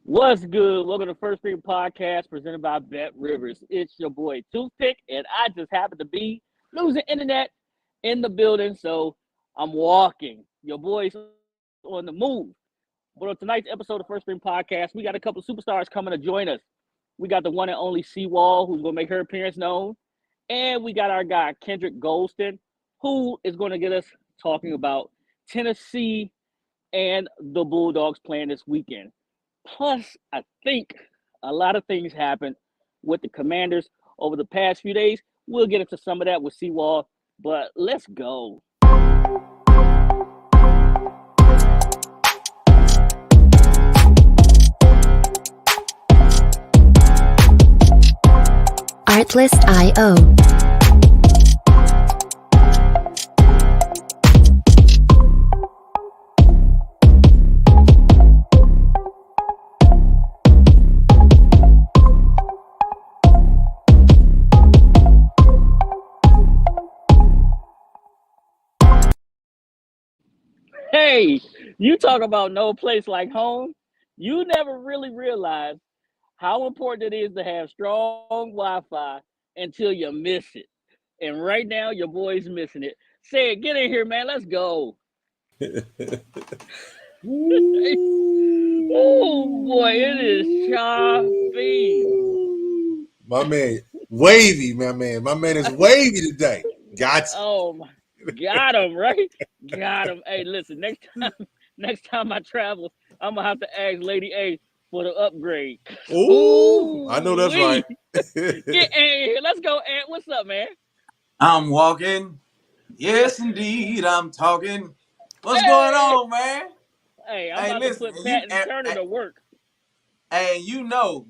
What's good? Welcome to First Stream Podcast presented by Bet Rivers. It's your boy Toothpick, and I just happen to be losing internet in the building, so I'm walking. Your boy's on the move. But on tonight's episode of First Stream Podcast, we got a couple of superstars coming to join us. We got the one and only CWall, who's going to make her appearance known. And we got our guy, Kedric Golston, who is going to get us talking about Tennessee and the Bulldogs playing this weekend. Plus, I think a lot of things happened with the Commanders over the past few days. We'll get into some of that with CWall, but let's go. Artlist.io. Hey, you talk about no place like home. You never really realize how important it is to have strong Wi-Fi until you miss it. And right now, your boy's missing it. Say it, get in here, man. Let's go. Oh, boy, it is choppy. My man, wavy, my man. My man is wavy today. Gotcha. Oh, my. Got him, right? Got him. Hey, listen, next time I travel, I'm going to have to ask Lady A for the upgrade. Ooh, I know that's right. Get Ant here. Let's go, Ant. What's up, man? I'm walking. Yes, indeed, I'm talking. What's going on, man? Hey, I'm about to put Pat and Turner to work. And you know,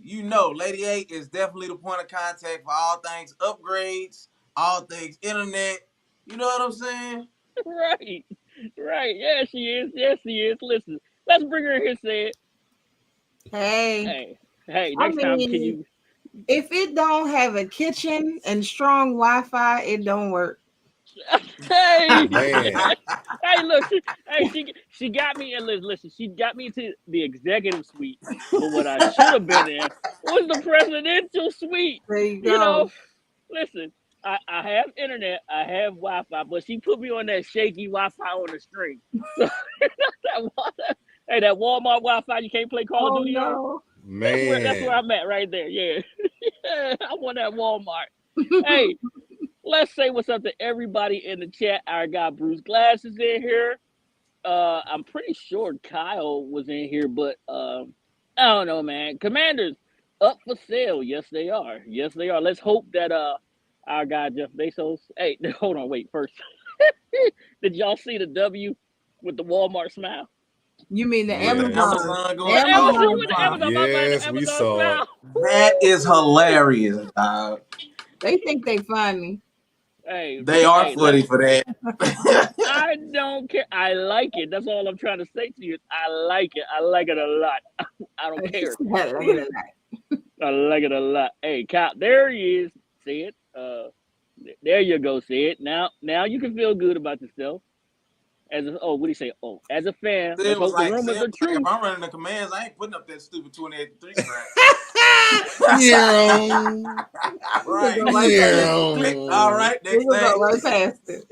Lady A is definitely the point of contact for all things upgrades, all things internet. You know what I'm saying? Right. Yeah, she is. Listen, let's bring her in here, say it. Hey, next time, can you... If it don't have a kitchen and strong Wi-Fi, it don't work. Hey, man. Hey, look, she got me, and listen, she got me to the executive suite, but what I should have been in was the presidential suite. There you go. You know, listen, I have internet, I have Wi-Fi, but she put me on that shaky Wi-Fi on the string. So, that Walmart Wi-Fi you can't play Call of Duty on. Man, That's where I'm at right there. Yeah, I want that Walmart. Hey, let's say what's up to everybody in the chat. Our guy Bruce Glass is in here. I'm pretty sure Kyle was in here, but I don't know, man. Commanders up for sale. Yes, they are. Let's hope that our guy Jeff Bezos. Hey, hold on, wait. First, did y'all see the W with the Walmart smile? You mean the Amazon? Amazon. Yes, we saw it. That is hilarious, dog. They think they funny. Hey, they are funny for that. I don't care. I like it. That's all I'm trying to say to you. I like it. I like it a lot. I don't care. I like it a lot. Hey, Kyle, there he is. See it? There you go. See it? Now you can feel good about yourself. What do you say? Oh, as a fan, It was the rumors are true. If I'm running the commands, I ain't putting up that stupid 28-3 crap. Right. All right. Next thing.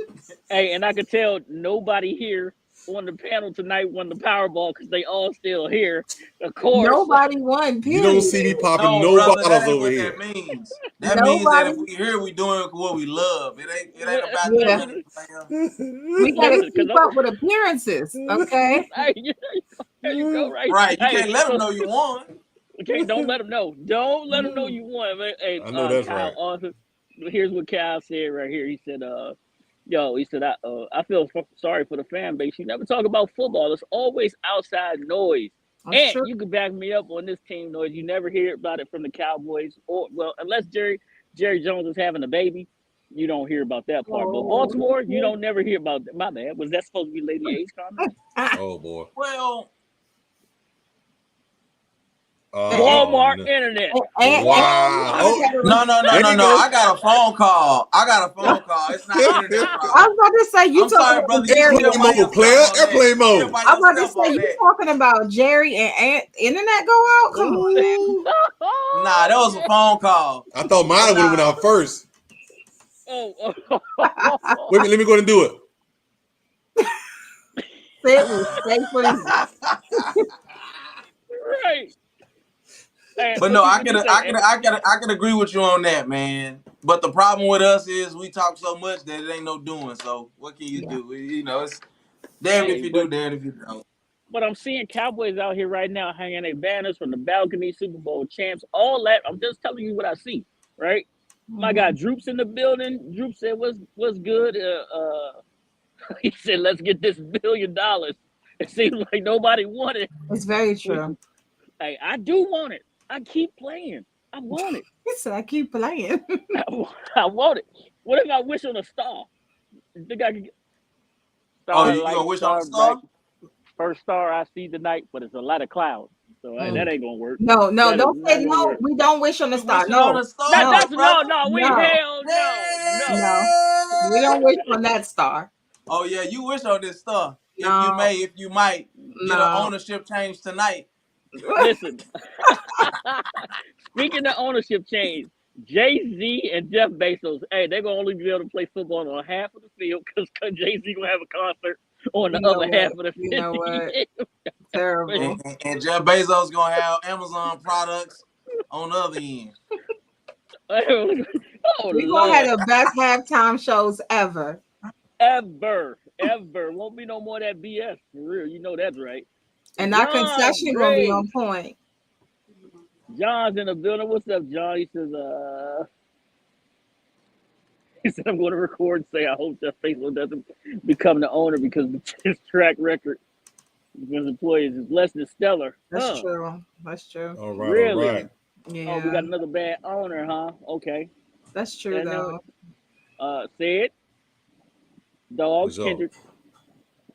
Hey, and I could tell nobody here on the panel tonight won the Powerball because they all still here. Of course, nobody won. Period. You don't see me popping no bottles over here. That means that if we here, we doing what we love. It ain't about that. We gotta keep up with appearances, okay? There you go. Right. You can't let them know you won. Okay, don't let them know. Don't let them know you won. Hey, I know that's Kyle, right. Awesome. Here's what Kyle said right here. He said, I feel sorry for the fan base. You never talk about football. It's always outside noise. And you can back me up on this team noise. You never hear about it from the Cowboys. Unless Jerry Jones is having a baby, you don't hear about that part. But Baltimore, you don't never hear about that. My bad. Was that supposed to be Lady A's comment? Oh, boy. Well, Walmart no. internet. Wow. Oh, No. there you go. I got a phone call. It's not internet I problem. was about to say you I'm sorry, talking brother. about You Jerry. Airplane still by mode, yourself player. on that. Airplane You still mode. by I'm about to yourself say on you that. talking about Jerry and internet go out. Come on. Ooh. Nah, that was a phone call. I thought But mine would have went nah. out first. Oh. Wait a minute, let me go ahead and do it. Say it respectfully. Right. Hey, But what no, you I what can you say? I can agree with you on that, man. But the problem with us is we talk so much that it ain't no doing. So what can you Yeah. do? You know, it's damned if Hey, you but do, damned if you don't. I'm seeing Cowboys out here right now hanging their banners from the balcony, Super Bowl champs, all that. I'm just telling you what I see, right? My guy Mhm. Droop's in the building. Droop said, "What's good?" He said, "Let's get this $1 billion." It seems like nobody wanted. It's very We, true. hey, I do want it. I keep playing. I want it. He said, I keep playing. I want it. What if I wish on a star? You think I could get Oh, star you light, gonna wish on a star bright? star? First star I see tonight, but it's a lot of clouds, so that Mm. ain't gonna work. No, That is don't say not gonna no. work. We don't wish on the You star. wishing on No, a That star, no, that's brother? no. We no, hell no. no. We don't wish on that star. Oh yeah, you wish on this star. No, If you might get an no. ownership change tonight. Listen, speaking of ownership change, Jay Z and Jeff Bezos, hey, they're gonna only be able to play football on half of the field because Jay Z gonna have a concert on You the know other what? half of the You know what? field. Terrible. And Jeff Bezos gonna have Amazon products on the other end. Oh We gonna have Lord, the best halftime shows ever. ever won't be no more of that BS for real. You know that's right. And our John concession gonna be Gray, on point. John's in the building. What's up, John? He says, he said, I'm going to record and say, I hope Jeff Bezos doesn't become the owner because his track record with his employees is less than stellar. That's Huh? true. That's true. All right, all Really? right. Oh, we Yeah, got another bad owner, huh? Okay. that's true And then, though. said, Dogs, What's up?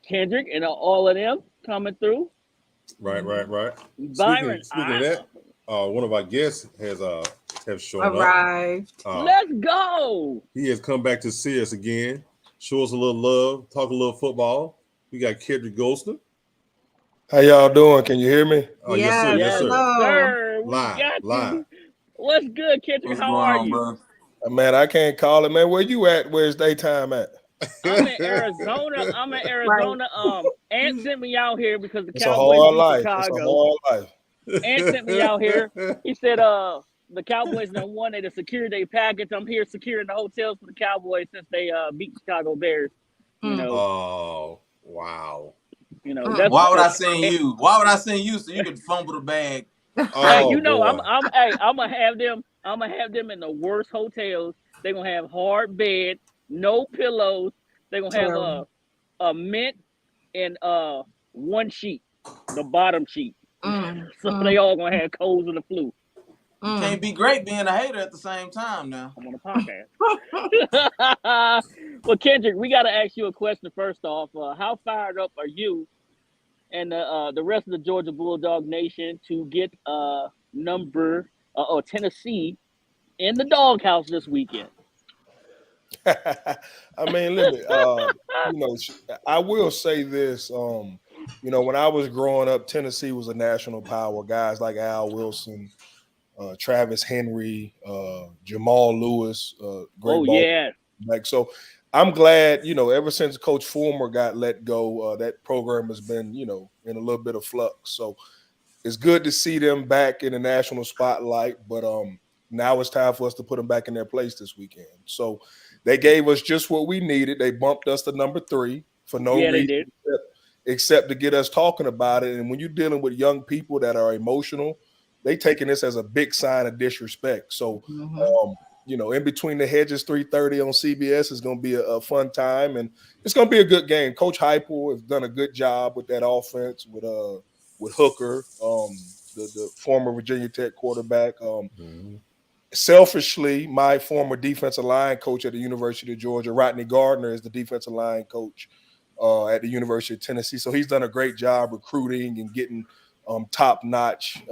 Kendrick, and all of them coming through. Right, right, right. Byron, Speaking of that, one of our guests has have shown up. Arrived. let's go. He has come back to see us again, show us a little love, talk a little football. We got Kedric Golston. How y'all doing? Can you hear me? Oh, yes, sir. Yes, Yes, sir. Hello. sir. We Live, got live. you. What's good, Kendrick? What's How going are on, you? bro? Man, I can't call it, man. Where you at? Where's daytime at? I'm in Arizona. Right. Ant sent me out here because the It's a Cowboys hard beat life. It's a Chicago. hard life. Ant sent me out here. He said, the Cowboys done won. They to secure their package. I'm here securing the hotels for the Cowboys since they beat Chicago Bears. You Mm. know, Oh, wow. Mm. that's Why would so. I send you? Why would I send you so you could fumble the bag? Hey, Oh, boy. I'm gonna have them. I'm gonna have them in the worst hotels. They're gonna have hard bed, no pillows. They're gonna have Terrible. a mint and one sheet, the bottom sheet. Mm. So Mm. they all gonna have colds and the flu. You can't Mm. be great being a hater at the same time now. I'm on a podcast. Well, Kendrick, we got to ask you a question first off. How fired up are you and the rest of the Georgia Bulldog Nation to get number or Tennessee in the doghouse this weekend? I mean, look, you know, I will say this. You know, when I was growing up, Tennessee was a national power. Guys like Al Wilson, Travis Henry, Jamal Lewis, great Oh ball. yeah, Like so, I'm glad. You know, ever since Coach Fulmer got let go, that program has been, you know, in a little bit of flux. So it's good to see them back in the national spotlight. But now it's time for us to put them back in their place this weekend. So they gave us just what we needed. They bumped us to number 3 for no yeah, they reason did. except to get us talking about it. And when you're dealing with young people that are emotional, they taking this as a big sign of disrespect. So, Mhm. you know, in between the hedges, 3:30 on CBS is going to be a fun time, and it's going to be a good game. Coach Heupel has done a good job with that offense with Hooker, the former Virginia Tech quarterback. Selfishly, my former defensive line coach at the University of Georgia, Rodney Gardner, is the defensive line coach at the University of Tennessee. So he's done a great job recruiting and getting top-notch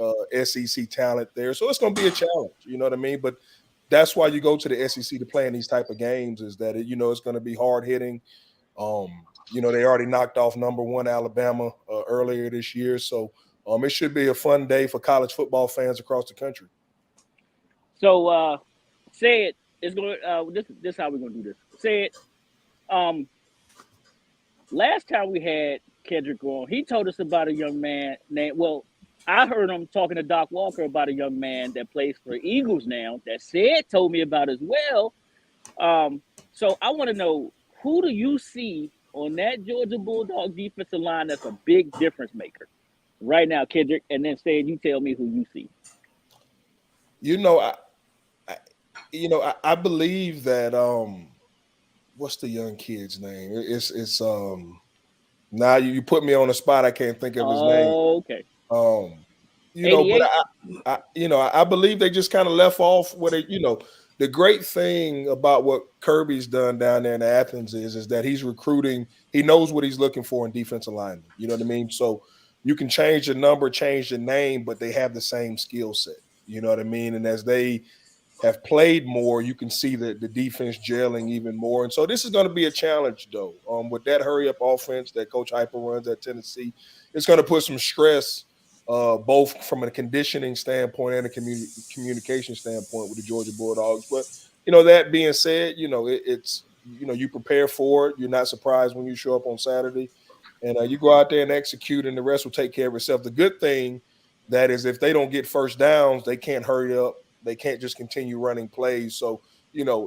SEC talent there. So it's going to be a challenge, you know what I mean? But that's why you go to the SEC to play in these type of games, is that, it's going to be hard-hitting. They already knocked off number 1 Alabama earlier this year. So it should be a fun day for college football fans across the country. So, say it. It's going. This how we're going to do this. Say it. Last time we had Kedric on, he told us about a young man named. Well, I heard him talking to Doc Walker about a young man that plays for Eagles now. That said, told me about as well. So I want to know, who do you see on that Georgia Bulldog defensive line that's a big difference maker right now, Kedric? And then Stan, you tell me who you see. I believe that what's the young kid's name? It's now you put me on the spot. I can't think of his name. Okay. But I believe they just kind of left off with the great thing about what Kirby's done down there in Athens is that he's recruiting. He knows what he's looking for in defensive linemen. You know what I mean? So you can change the number, change the name, but they have the same skill set. You know what I mean? And as they have played more, you can see the defense gelling even more. And so this is going to be a challenge, though. With that hurry-up offense that Coach Hyper runs at Tennessee, it's going to put some stress both from a conditioning standpoint and a communication standpoint with the Georgia Bulldogs. But, that being said, it's you prepare for it. You're not surprised when you show up on Saturday. And you go out there and execute, and the rest will take care of itself. The good thing, that is, if they don't get first downs, they can't hurry up. They can't just continue running plays. So,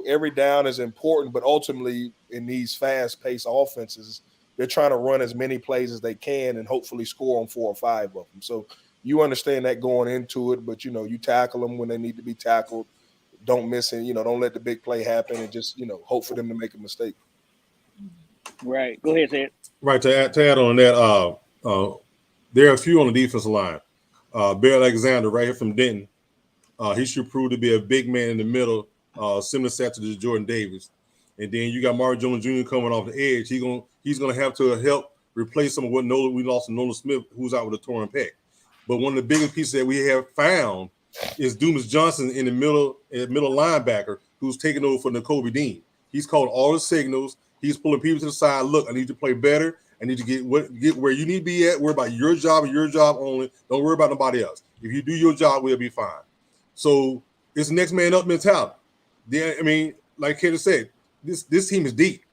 every down is important, but ultimately in these fast-paced offenses, they're trying to run as many plays as they can and hopefully score on 4 or 5 of them. So you understand that going into it, but, you tackle them when they need to be tackled. Don't miss it. Don't let the big play happen, and just, hope for them to make a mistake. Right. Go ahead, Ted. Right, to add on that, there are a few on the defensive line. Bill Alexander right here from Denton. He should prove to be a big man in the middle, similar to Jordan Davis. And then you got Mark Jones Jr. coming off the edge. He's gonna have to help replace some of what we lost to Nolan Smith, who's out with a torn pec. But one of the biggest pieces that we have found is Dumas Johnson in the middle linebacker, who's taking over for Nakobe Dean. He's called all the signals. He's pulling people to the side. Look, I need to play better. I need to get where you need to be at. Worry about your job and your job only. Don't worry about nobody else. If you do your job, we'll be fine. So it's next man up mentality. I mean, like Kedric said, this team is deep.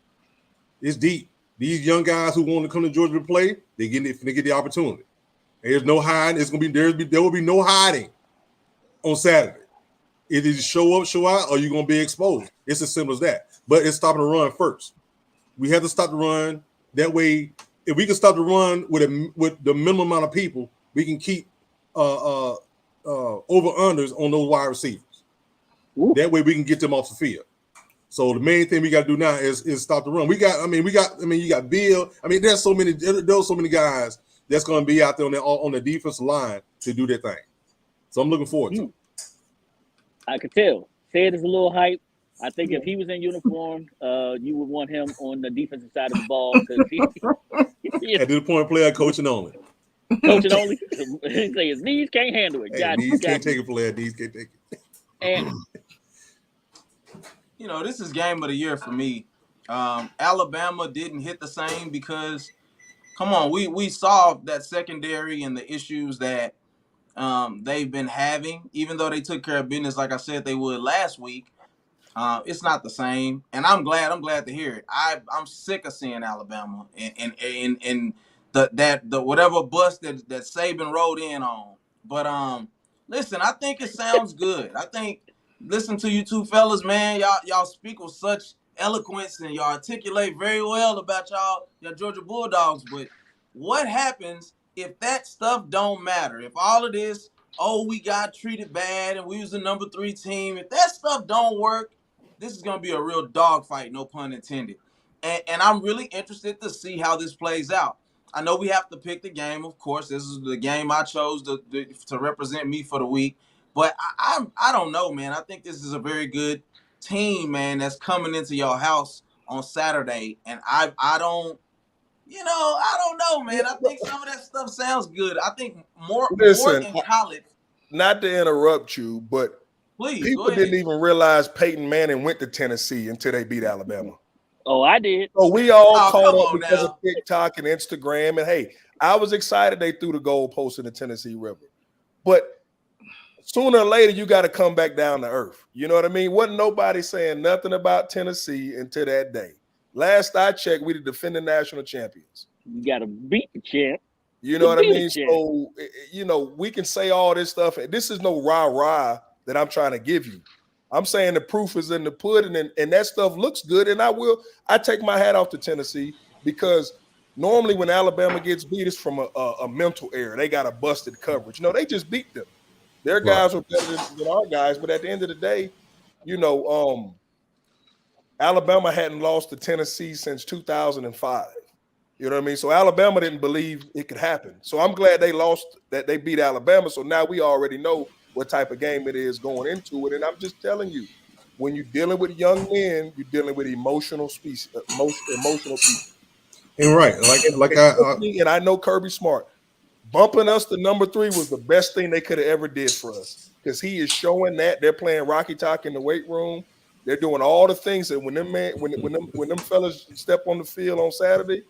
It's deep. These young guys who want to come to Georgia to play, they get the opportunity. There's no hiding. There will be no hiding on Saturday. Either you show up, show out, or you're gonna be exposed. It's as simple as that. But it's stopping the run first. We have to stop the run. That way, if we can stop the run with the minimum amount of people, we can keep over unders on those wide receivers. Ooh. That way we can get them off the field. So the main thing we got to do now is stop the run. You got Bill. I mean, there's so many guys that's going to be out there on the defensive line to do their thing. So I'm looking forward to it. I could tell. Ted is a little hype. I think if he was in uniform, you would want him on the defensive side of the ball. At this point, player coaching only. Coaching only. He say his knees can't handle it. Knees can't take it, player. Knees can't take it. And this is game of the year for me. Alabama didn't hit the same because, come on, we solved that secondary and the issues that they've been having. Even though they took care of business, like I said they would last week, it's not the same. And I'm glad to hear it. I'm sick of seeing Alabama and the whatever bus that Saban rode in on. But listen, I think it sounds good. I think. Listen to you two fellas, man. Y'all speak with such eloquence and y'all articulate very well about your Georgia Bulldogs. But what happens if that stuff don't matter? If all of this, we got treated bad and we was the number 3 team. If that stuff don't work, this is gonna be a real dogfight, no pun intended. And I'm really interested to see how this plays out. I know we have to pick the game, of course. This is the game I chose to represent me for the week. But I don't know, man. I think this is a very good team, man, that's coming into your house on Saturday. And I don't I don't know, man. I think some of that stuff sounds good. I think more Listen, in college. not to interrupt you, but Please people go ahead. didn't even realize Peyton Manning went to Tennessee until they beat Alabama. Oh, I did. So we all Oh, caught come up on because now. of TikTok and Instagram. And hey, I was excited they threw the goalpost in the Tennessee River. But sooner or later, you got to come back down to earth. You know what I mean? Wasn't nobody saying nothing about Tennessee until that day. Last I checked, we the defending national champions. You got to beat the champ. You know what I Beat the mean? champ. So, we can say all this stuff. This is no rah-rah that I'm trying to give you. I'm saying the proof is in the pudding, and that stuff looks good. And I take my hat off to Tennessee because normally when Alabama gets beat, it's from a mental error. They got a busted coverage. No, they just beat them. Their guys were better than our guys, but at the end of the day, Alabama hadn't lost to Tennessee since 2005. You know what I mean? So Alabama didn't believe it could happen. So I'm glad that they beat Alabama. So now we already know what type of game it is going into it. And I'm just telling you, when you're dealing with young men, you're dealing with emotional people. And right, and I know Kirby Smart. Bumping us to number 3 was the best thing they could have ever did for us because he is showing that they're playing Rocky Talk in the weight room. They're doing all the things that when them fellas step on the field on Saturday,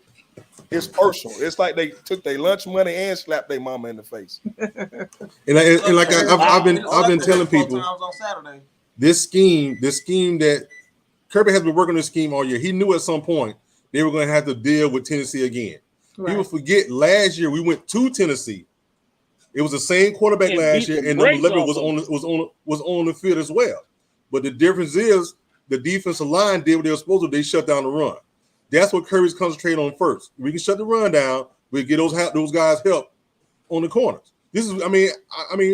it's personal. It's like they took their lunch money and slapped their mama in the face. and like I've been telling people on Saturday. This scheme that Kirby has been working this scheme all year. He knew at some point they were going to have to deal with Tennessee again. Right. People forget last year we went to Tennessee. It was the same quarterback And last beat year, the and brakes number 11 off was on the field as well. But the difference is the defensive line did what they were supposed to. They shut down the run. That's what Kirby's concentrating on first. We can shut the run down. We get those guys help on the corners. This is, I mean,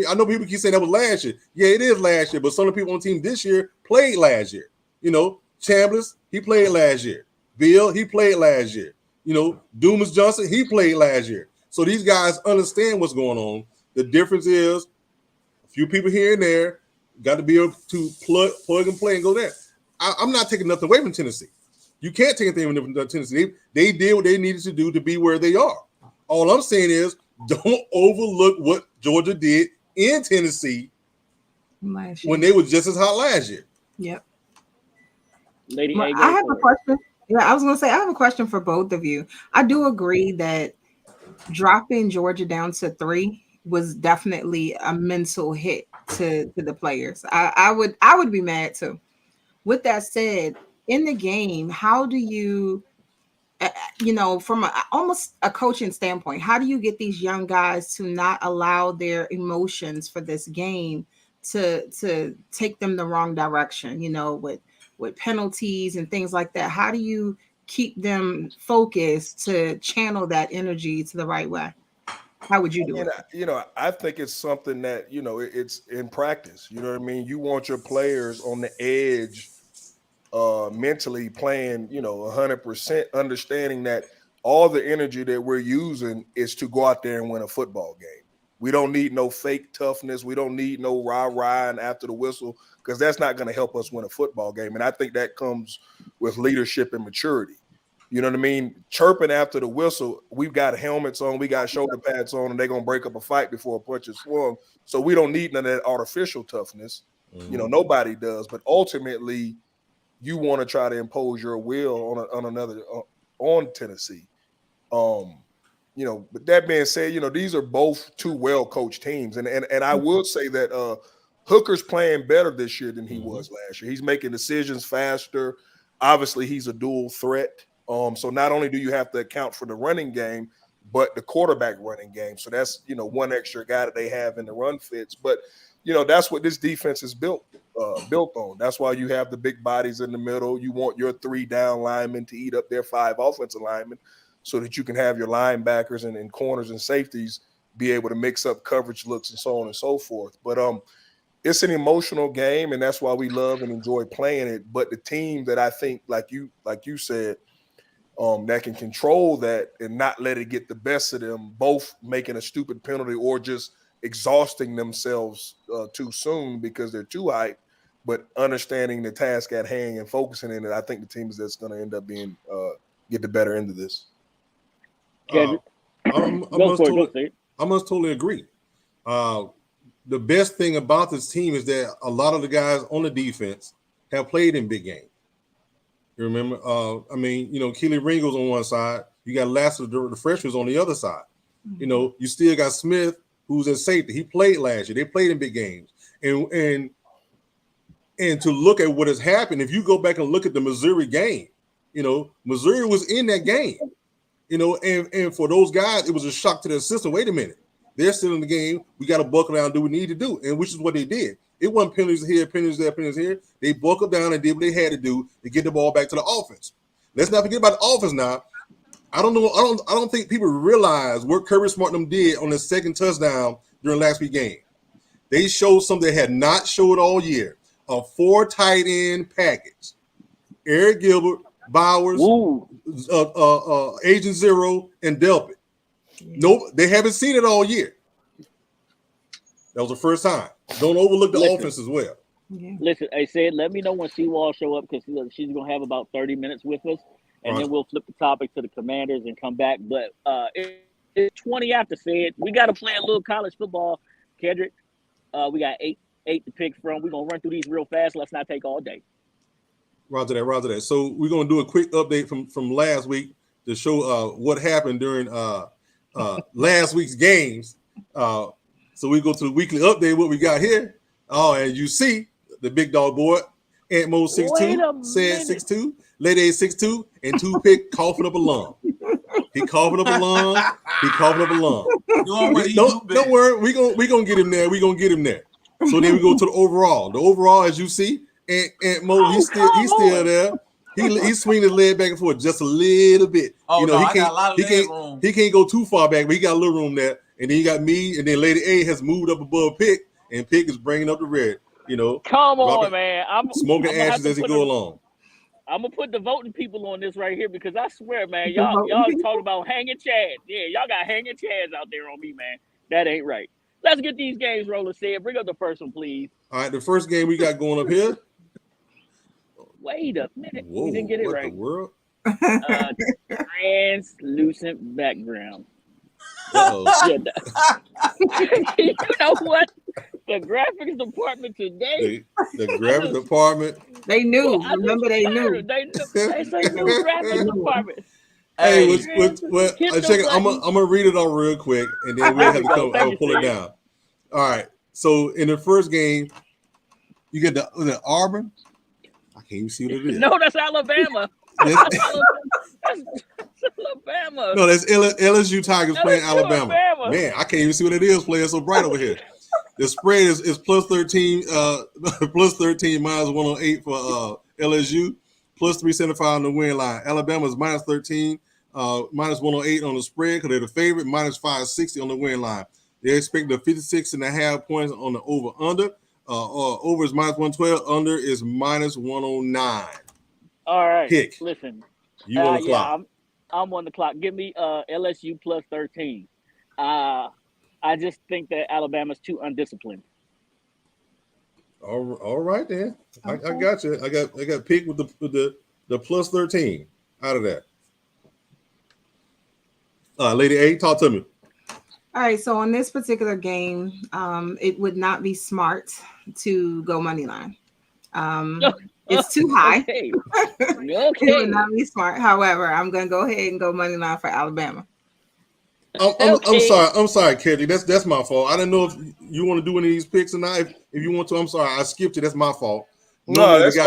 I know people keep saying that was last year. Yeah, it is last year, but some of the people on the team this year played last year. Chambliss, he played last year. Bill, he played last year. Dumas Johnson, he played last year. So these guys understand what's going on. The difference is a few people here and there got to be able to plug and play and go there. I'm not taking nothing away from Tennessee. You can't take anything away from Tennessee. They did what they needed to do to be where they are. All I'm saying is don't overlook what Georgia did in Tennessee when they were just as hot last year. Yep. Lady, I have a question. Yeah, I was going to say, I have a question for both of you. I do agree that dropping Georgia down to 3 was definitely a mental hit to the players. I would be mad too. With that said, in the game, how do you, from almost a coaching standpoint, how do you get these young guys to not allow their emotions for this game to take them the wrong direction, with penalties and things like that? How do you keep them focused to channel that energy to the right way? How would you do it? I think it's something that, it's in practice. You know what I mean? You want your players on the edge mentally playing, 100%, understanding that all the energy that we're using is to go out there and win a football game. We don't need no fake toughness. We don't need no rah-rah and after the whistle, because that's not going to help us win a football game. And I think that comes with leadership and maturity. You know what I mean? Chirping after the whistle, we've got helmets on, we got shoulder pads on, and they're going to break up a fight before a punch is swung. So we don't need none of that artificial toughness. Mm-hmm. Nobody does. But ultimately, you want to try to impose your will on Tennessee. But that being said, these are both 2 well-coached teams. And I will say that Hooker's playing better this year than he was last year. He's making decisions faster. Obviously, he's a dual threat. So not only do you have to account for the running game, but the quarterback running game. So that's, one extra guy that they have in the run fits. But, that's what this defense is built on. That's why you have the big bodies in the middle. You want your 3 down linemen to eat up their 5 offensive linemen so that you can have your linebackers and corners and safeties be able to mix up coverage looks and so on and so forth. But it's an emotional game, and that's why we love and enjoy playing it. But the team that I think, like you said, that can control that and not let it get the best of them, both making a stupid penalty or just exhausting themselves too soon because they're too hyped, but understanding the task at hand and focusing in it, I think the team is that's going to end up being get the better end of this. Kedric, I go for it. Go say it. must totally agree. The best thing about this team is that a lot of the guys on the defense have played in big games. You remember? I mean, Keely Ringo's on one side. You got Lassiter, the freshman's on the other side. Mhm. You still got Smith, who's in safety. He played last year. They played in big games. And to look at what has happened, if you go back and look at the Missouri game, Missouri was in that game. And for those guys, it was a shock to their system. Wait a minute. They're still in the game. We got to buckle down and do what we need to do, and which is what they did. It wasn't penalties here, penalties there, penalties here. They buckled down and did what they had to do to get the ball back to the offense. Let's not forget about the offense now. I don't think people realize what Kirby Smart and them did on the second touchdown during last week's game. They showed something they had not showed all year. A 4 tight end package. Eric Gilbert, Bowers, Agent Zero, and Delpit. Nope, they haven't seen it all year. That was the first time. Don't overlook the offense as well. Yeah. Listen, I said, let me know when CWall show up because she's gonna have about 30 minutes with us, and then we'll flip the topic to the Commanders and come back. But it's 20 after said. We got to play a little college football, Kedric. We got eight to pick from. We're gonna run through these real fast. Let's not take all day. Roger that. So we're gonna do a quick update from last week to show what happened during last week's games. So we go to the weekly update. What we got here? Oh, and you see the big dog board. Aunt Mo 6'2", said 6'2", Lady A 6'2", and 2 pick coughing up a lung. He coughing up a lung. Don't worry. We gonna get him there. So then we go to the overall. The overall, as you see, Aunt Mo, he's still there. He's swinging his leg back and forth just a little bit. Oh, he can't go too far back, but he got a little room there. And then you got me, and then Lady A has moved up above Pick, and Pick is bringing up the red. Come on, man. I'm smoking ashes as he go along. I'm gonna put the voting people on this right here because I swear, man, y'all talking about hanging chads. Yeah, y'all got hanging chads out there on me, man. That ain't right. Let's get these games rolling. Said, bring up the first one, please. All right, the first game we got going up here. Wait a minute. Whoa, we didn't get it what right. The world? Translucent background. Uh-oh. You know what? The graphics department today. The graphics department. They knew. Remember, they knew. They say new graphics department. Hey, check it. I'm gonna read it all real quick, and then we'll have to come. I'll pull it down. All right. So in the first game, you get the Auburn. I can't even see what it is. No, that's Alabama. That's Alabama. No, that's LSU Tigers playing Alabama. Man, I can't even see what it is playing so bright over here. The spread is plus 13, plus 13 minus 108 for LSU, plus 375 on the win line. Alabama's minus 13, minus 108 on the spread because they're the favorite, minus 560 on the win line. They expect the 56.5 points on the over-under. Over is minus 112, under is minus 109. All right. Pick. Listen. You on the clock. I'm on the clock. Give me LSU plus 13. I just think that Alabama's too undisciplined. All right then. Okay. I got you. I got pick with the plus 13 out of that. Lady A, talk to me. All right, so on this particular game, it would not be smart to go money line. It's too high. Okay. It would not be smart. However, I'm going to go ahead and go money line for Alabama. I'm sorry, Kedric. That's my fault. I didn't know if you want to do any of these picks or not. If you want to, I'm sorry. I skipped you. That's my fault. No, the guy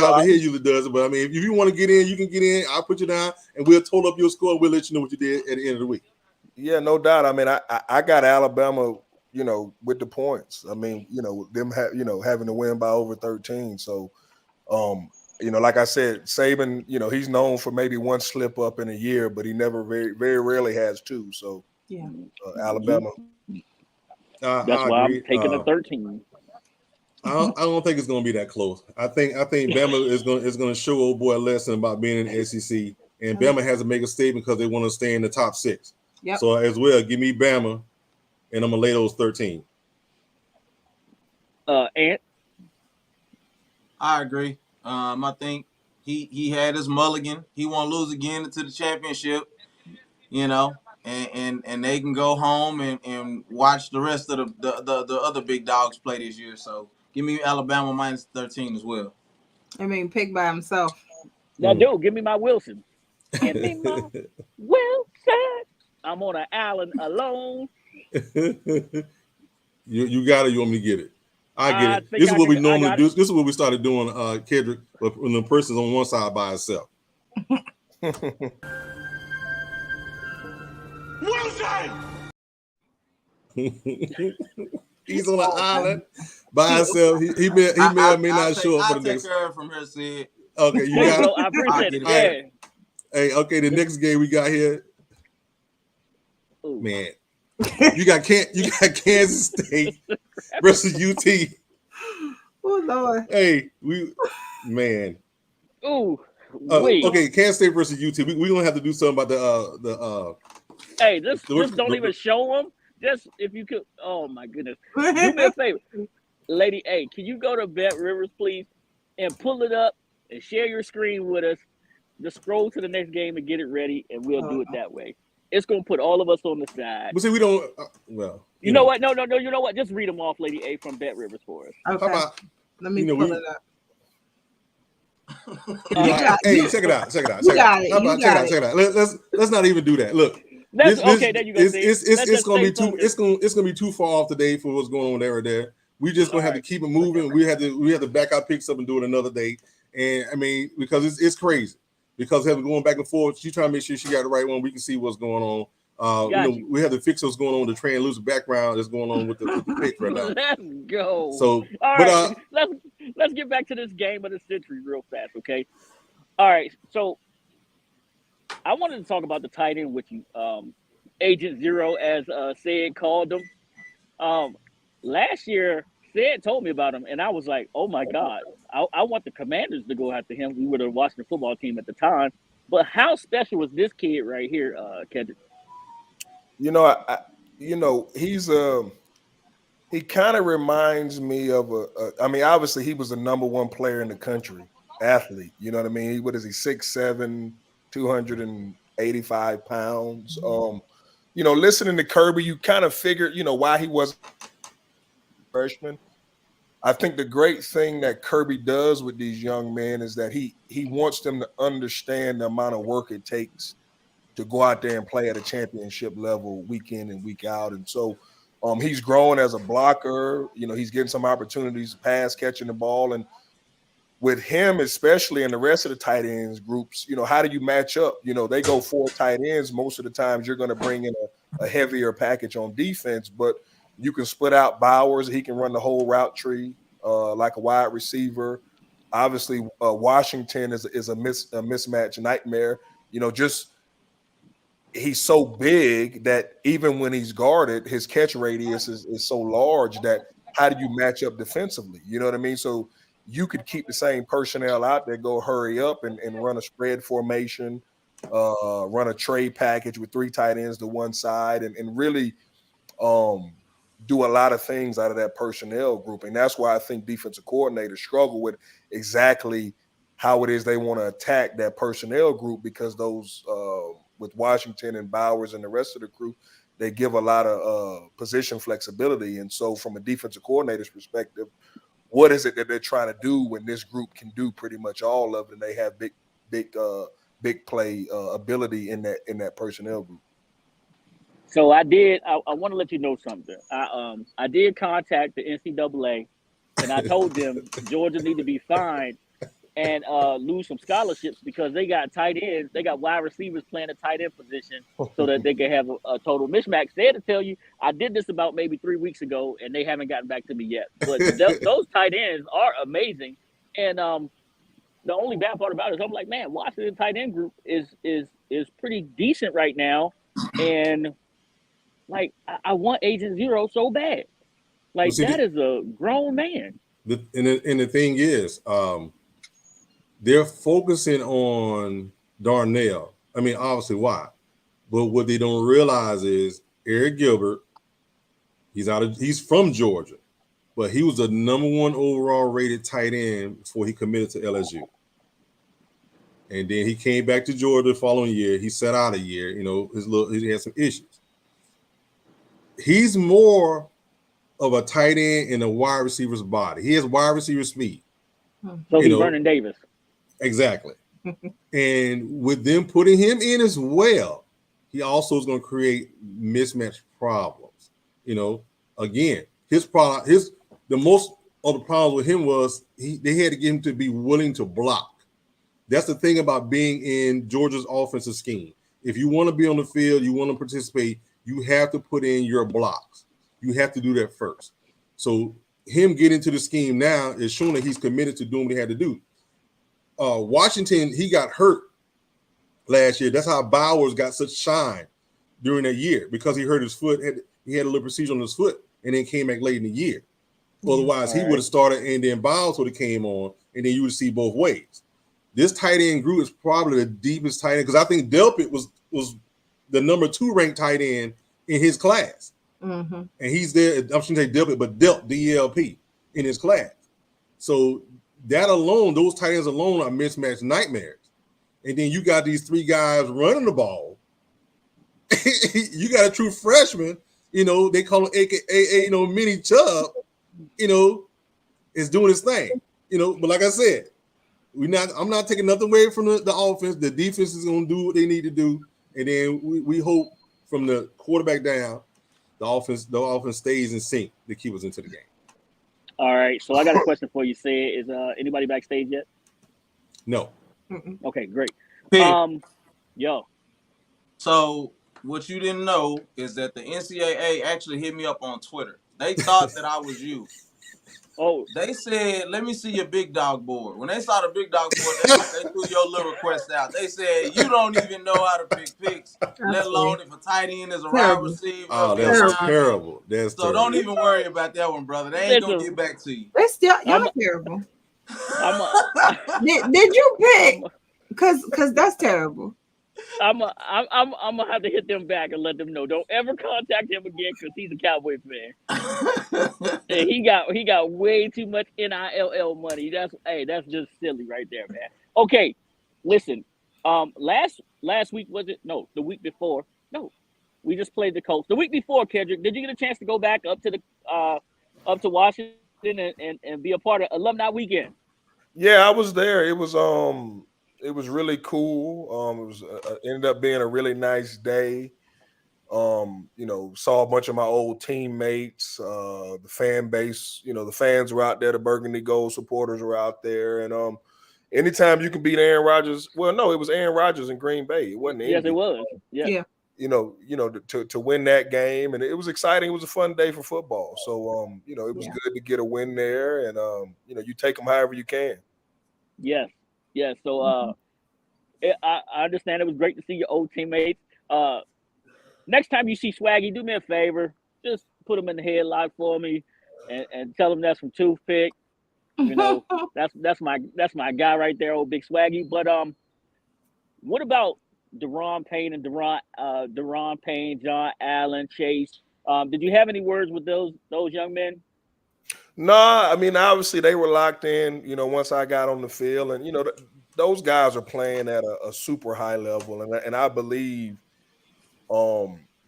over here usually does it. But I mean, if you want to get in, you can get in. I'll put you down, and we'll total up your score. We'll let you know what you did at the end of the week. Yeah, no doubt. I mean, I got Alabama, with the points. I mean, them having to win by over 13. So, like I said, Saban, he's known for maybe one slip up in a year, but he never very rarely has two. So, yeah, Alabama. That's why I'm taking the 13. I don't think it's going to be that close. I think Bama is going to show old boy a lesson about being in the SEC, and Bama has to make a statement because they want to stay in the top 6. Yep. So as well, give me Bama, and I'm gonna lay those 13. Ant? I agree. I think he had his mulligan. He won't lose again into the championship. and they can go home and watch the rest of the other big dogs play this year. So give me Alabama minus 13 as well. I mean, pick by himself. Now, dude, give me my Wilson. Give me my Wilson. I'm on an island alone. You got it. You want me to get it? I get I it. think This is I what we can- I normally got do. it. This is what we started doing, Kedric, when the person's on one side by herself. He's on an island by himself. He may or may not show up for the next. I'll take her from her, Sid. Okay, you Thanks, got bro. it. I appreciate it. All Yeah. right. Hey, okay, the next game we got here, Ooh. man. You got Kansas State versus UT. Oh Lord. Hey, Ooh. Wait. okay, Kansas State versus UT. We gonna have to do something about the Hey, just don't even show them. Just if you could. Oh my goodness. Do me a favor, Lady A. Can you go to Bet Rivers, please, and pull it up and share your screen with us? Just scroll to the next game and get it ready, and we'll do it that way. It's gonna put all of us on the side. But see, we don't. Well, You know what? No. You know what? Just read them off, Lady A from Bet Rivers for us. Okay. How about, Let me pull it up. hey, check it out. Check it out. Check it out. Let's not even do that. Look. Okay, there you go. It's gonna be too far off today for what's going on there. We just gonna have to keep it moving. We have to back our picks up and do it another day. And I mean, because it's crazy. Because having going back and forth, she's trying to make sure she got the right one. We can see what's going on. We have to fix what's going on. The translucent background that's going on with the pick right now. Let's go. So, all right, let's get back to this game of the century real fast, okay? All right, so I wanted to talk about the tight end with you, Agent Zero, as Sid called them. Last year, Sid told me about him, and I was like, oh my God, I want the Commanders to go after him. We were the Washington football team at the time. But how special was this kid right here, Kedric? He's he kind of reminds me of I mean, obviously he was the number one player in the country, athlete. You know what I mean? What is he? 6'7", 285 pounds. Listening to Kirby, you kind of figured, why he was freshman. I think the great thing that Kirby does with these young men is that he wants them to understand the amount of work it takes to go out there and play at a championship level week in and week out. And so he's growing as a blocker. He's getting some opportunities, pass catching the ball. And with him, especially, and the rest of the tight ends groups, how do you match up? They go 4 tight ends. Most of the times you're going to bring in a heavier package on defense, but you can split out Bowers. He can run the whole route tree like a wide receiver. Obviously, Washington is a mismatch nightmare. He's so big that even when he's guarded, his catch radius is so large that how do you match up defensively? You know what I mean? So you could keep the same personnel out there, go hurry up and run a spread formation, run a trade package with 3 tight ends to one side and really do a lot of things out of that personnel grouping. That's why I think defensive coordinators struggle with exactly how it is they want to attack that personnel group, because those with Washington and Bowers and the rest of the crew, they give a lot of position flexibility. And so from a defensive coordinator's perspective, what is it that they're trying to do when this group can do pretty much all of it and they have big play ability in that personnel group? So I want to let you know something. I did contact the NCAA, and I told them Georgia need to be fined and lose some scholarships because they got tight ends, they got wide receivers playing a tight end position so that they can have a total mismatch. They had to tell you, I did this about maybe 3 weeks ago, and they haven't gotten back to me yet. But those tight ends are amazing, and the only bad part about it is I'm like, man, Washington tight end group is pretty decent right now, and like I want Agent Zero so bad. Like that is a grown man. And the thing is, they're focusing on Darnell. I mean, obviously, why? But what they don't realize is Eric Gilbert. He's from Georgia, but he was the number 1 overall rated tight end before he committed to LSU. and then he came back to Georgia the following year. He sat out a year. You know, he had some issues. He's more of a tight end in a wide receiver's body. He has wide receiver speed. So he's Vernon Davis. Exactly. And with them putting him in as well, he also is going to create mismatch problems. You know, again, the most of the problems with him was they had to get him to be willing to block. That's the thing about being in Georgia's offensive scheme. If you want to be on the field, you want to participate, you have to put in your blocks. You have to do that first. So him getting to the scheme now is showing that he's committed to doing what he had to do. Washington, he got hurt last year. That's how Bowers got such shine during that year, because he hurt his foot. He had a little procedure on his foot and then came back late in the year. Otherwise, he would have started and then Bowers would have came on, and then you would see both ways. This tight end group is probably the deepest tight end, because I think Delpit was the number 2 ranked tight end in his class. Mm-hmm. And he's there. I shouldn't say Delpit, but Delp, DELP, in his class. So that alone, those tight ends alone are mismatched nightmares. And then you got these 3 guys running the ball. You got a true freshman, you know, they call him AKA, you know, Mini Chubb, you know, is doing his thing. You know, but like I said, I'm not taking nothing away from the offense. The defense is going to do what they need to do. And then we hope from the quarterback down, the offense stays in sync to keep us into the game. All right, so I got a question for you. Say, is anybody backstage yet? No. Okay, great. Pig. Yo. So what you didn't know is that the NCAA actually hit me up on Twitter. They thought that I was you. Oh. They said, let me see your big dog board. When they saw the big dog board, they threw your little request out. They said, you don't even know how to pick picks, let alone if a tight end is a wide receiver. Oh, that's terrible. That's so terrible. Don't even worry about that one, brother. They ain't going to get back to you. They still, y'all terrible. Did you pick? Because that's terrible. I'm gonna have to hit them back and let them know. Don't ever contact him again, because he's a Cowboys fan. And he got way too much NIL money. That's just silly right there, man. Okay, listen. Last week was it? No, the week before. No, we just played the Colts. The week before, Kedric, did you get a chance to go back up to Washington and be a part of Alumni Weekend? Yeah, I was there. It was really cool. It was ended up being a really nice day. You know, saw a bunch of my old teammates, the fan base. You know, the fans were out there. The Burgundy Gold supporters were out there, and anytime you can beat Aaron Rodgers. Well, no, it was Aaron Rodgers in Green Bay. It wasn't. Yes, it was. Yeah. You know, to win that game, and it was exciting. It was a fun day for football. So, you know, it was good to get a win there, and you know, you take them however you can. Yes. So, I understand it was great to see your old teammates. Next time you see Swaggy, do me a favor. Just put him in the headlock for me and tell him that's from Toothpick. You know, that's my guy right there, old big Swaggy. But what about Deron Payne and Deron Payne, John Allen, Chase? Did you have any words with those young men? Nah, I mean, obviously they were locked in, you know, once I got on the field, and you know, those guys are playing at a super high level, and I believe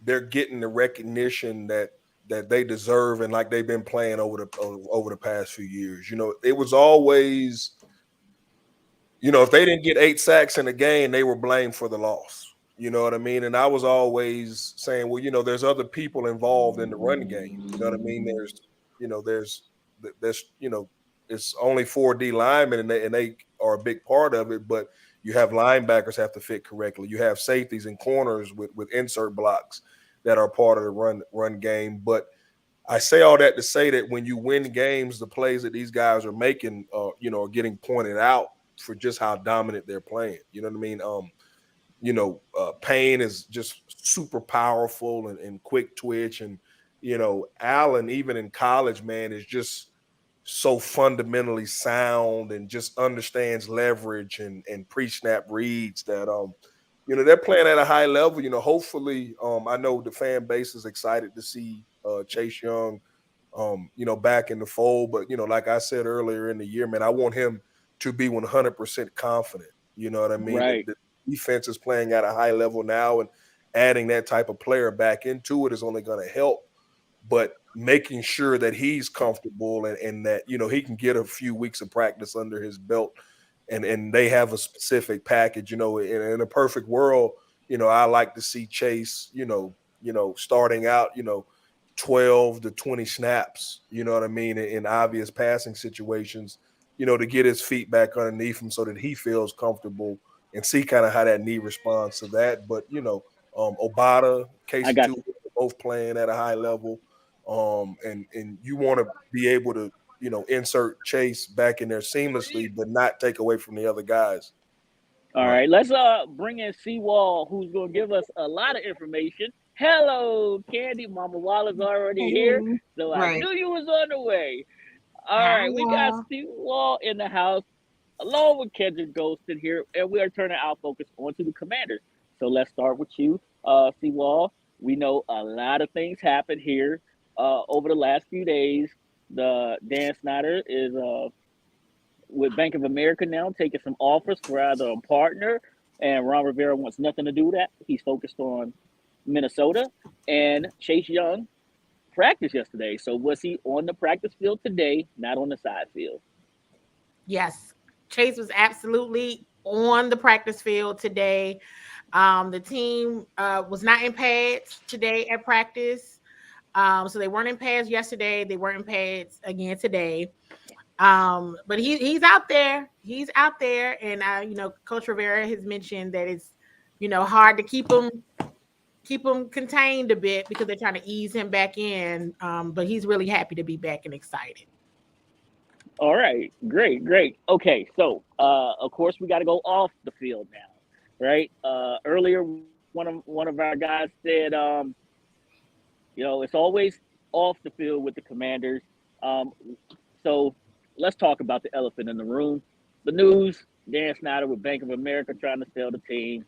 they're getting the recognition that they deserve, and like they've been playing over the past few years. You know, it was always, you know, if they didn't get 8 sacks in a game, they were blamed for the loss. You know what I mean? And I was always saying, well, you know, there's other people involved in the run game. You know what I mean? There's you know, it's only 4 D linemen, and they are a big part of it, but you have linebackers have to fit correctly. You have safeties and corners with insert blocks that are part of the run game. But I say all that to say that when you win games, the plays that these guys are making, you know, are getting pointed out for just how dominant they're playing. You know what I mean? You know, Payne is just super powerful and quick twitch, and you know, Allen, even in college, man, is just so fundamentally sound and just understands leverage and pre-snap reads that you know, they're playing at a high level. You know, hopefully, I know the fan base is excited to see Chase Young you know, back in the fold. But you know, like I said earlier in the year, man, I want him to be 100% confident. You know what I mean? Right. The defense is playing at a high level now, and adding that type of player back into it is only going to help. But making sure that he's comfortable and that, you know, he can get a few weeks of practice under his belt, and they have a specific package. You know, in a perfect world, you know, I like to see Chase, starting out, 12 to 20 snaps, you know what I mean, in obvious passing situations, to get his feet back underneath him so that he feels comfortable, and see kind of how that knee responds to that. But, Obata, I Casey got too, both playing at a high level. And you want to be able to, insert Chase back in there seamlessly, but not take away from the other guys. All Right. right, let's bring in CWall, who's gonna give us a lot of information. Hello, Candy. Mama Walla's already here, so I Right. knew you was on the way. All Hi, right, we got y'all. CWall in the house, along with Kedric Golston here, and we are turning our focus onto the Commanders. So let's start with you, CWall. We know a lot of things happened here over the last few days. The Dan Snyder is with Bank of America now, taking some offers for either a partner, and Ron Rivera wants nothing to do with that. He's focused on Minnesota. And Chase Young practiced yesterday. So was he on the practice field today, not on the side field? Yes, Chase was absolutely on the practice field today. The team was not in pads today at practice. So they weren't in pads yesterday. They weren't in pads again today. But he's out there. He's out there. And, Coach Rivera has mentioned that it's, hard to keep him contained a bit because they're trying to ease him back in. But he's really happy to be back and excited. All right, great. Okay, so of course we got to go off the field now, right? Earlier, one of our guys said, it's always off the field with the Commanders. So let's talk about the elephant in the room. The news: Dan Snyder with Bank of America trying to sell the team.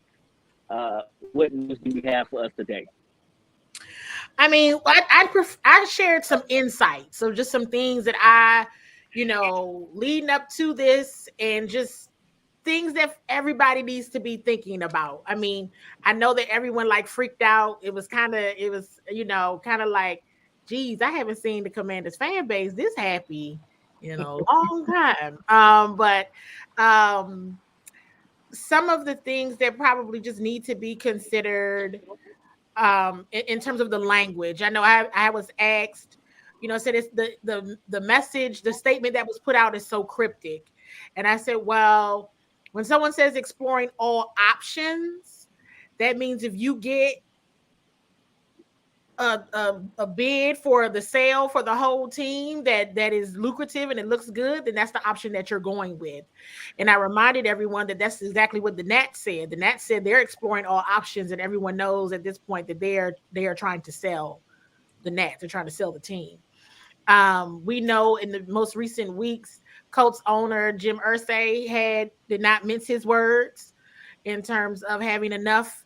What news do you have for us today? I mean, I shared some insights, so just some things that I, leading up to this, and just things that everybody needs to be thinking about. I mean, I know that everyone freaked out. It was kind of like, geez, I haven't seen the Commanders fan base this happy in a long time. But some of the things that probably just need to be considered in terms of the language. I know I was asked, said it's the message, the statement that was put out is so cryptic. And I said, well, when someone says exploring all options, that means if you get a bid for the sale for the whole team that is lucrative and it looks good, then that's the option that you're going with. And I reminded everyone that that's exactly what the Nats said. The Nats said they're exploring all options, and everyone knows at this point that they are trying to sell the Nats. They're trying to sell the team. We know in the most recent weeks, Colts owner Jim Irsay did not mince his words in terms of having enough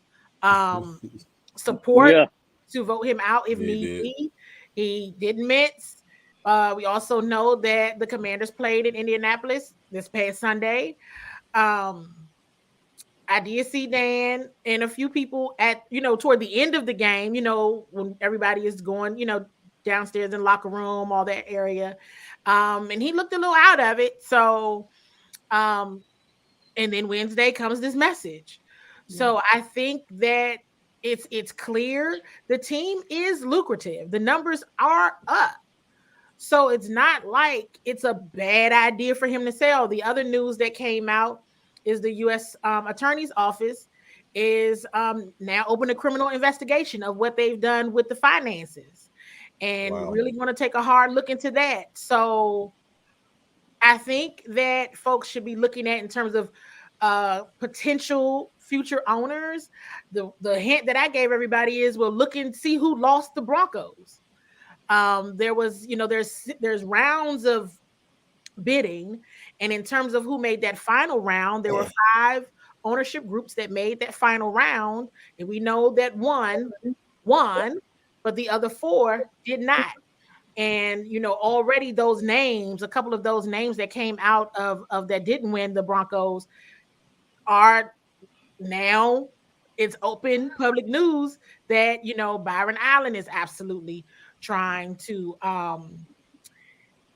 support to vote him out if need be. He didn't mince. We also know that the Commanders played in Indianapolis this past Sunday. I did see Dan and a few people at, toward the end of the game, when everybody is going, downstairs in the locker room, all that area. And he looked a little out of it. So, and then Wednesday comes this message. So I think that it's clear the team is lucrative. The numbers are up. So it's not like it's a bad idea for him to sell. The other news that came out is the U.S. Attorney's Office is now open a criminal investigation of what they've done with the finances, and really want to take a hard look into that. So I think that folks should be looking at in terms of potential future owners. The hint that I gave everybody is, well, look and see who lost the Broncos. There was, there's rounds of bidding, and in terms of who made that final round, there were 5 ownership groups that made that final round, and we know that one won, but the other 4 did not. And already those names, a couple of those names that came out of that didn't win the Broncos, are now it's open public news that Byron Allen is absolutely trying to